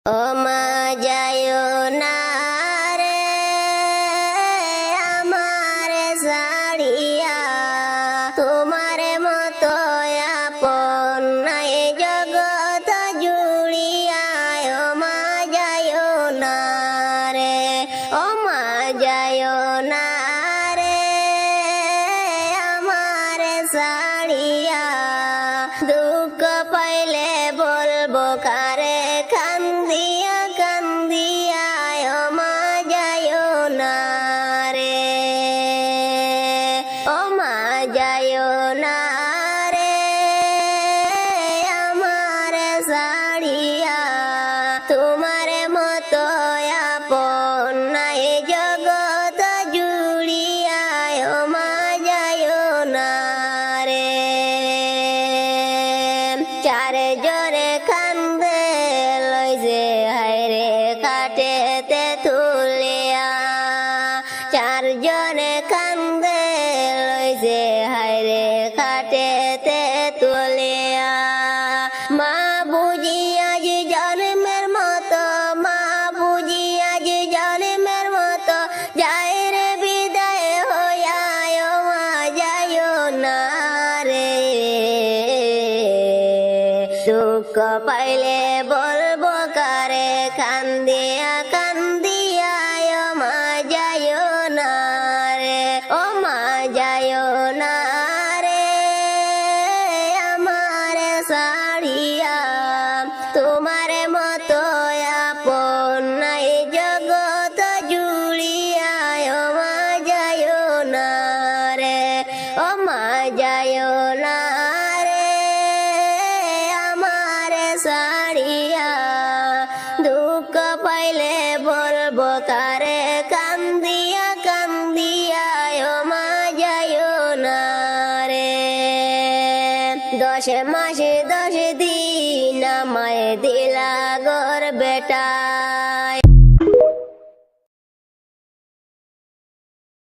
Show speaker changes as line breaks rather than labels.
ও মা যায়ো না রে আমার সাড়িয়া, তোমার মতো আপন নাই জগৎ জুড়িয়া। ও মা যায়ো না রে, ও মা যায়ো না রে আমার সাড়িয়া, দুঃখ পাইলে বলবো কারে কান্দিয়া কান্দিয়া। ও মা যায়ো না রে, ও মা যায়ো না রে আমার সাড়িয়া, তোমার মতো আপন নাই জগৎ জুড়িয়া। ও মা যায়ো না রে। চারজনে কান্দে লই যে হায়রে কাটেতে তুলিয়া, চারজনে কান্দে লই যে হায়রে কাটেতে তুলিয়া। মা বুঝি আজ জন্মের মতো, মা বুঝি আজ জন্মের মতো, যায় রে বিদায় হইয়া। ও মা যায়ো না রে, দুঃখ পাইলে বলবো কারে কান্দিয়া কান্দিয়া। ও মা যায়ো না রে, ও মা যায়ো না রে আমার সাড়িয়া, তোমার মতো আপন নাই জগৎ জুড়িয়া। ও মা যায়ো না রে, ও মা যায়ো না রে আমার সাড়িয়া, দুঃখ পাইলে বলবো কারে কান্দিয়া কান্দিয়া। ও মা যায়ো না রে। 10 মাস 10 দিন আমায় দিলা গর বেটা,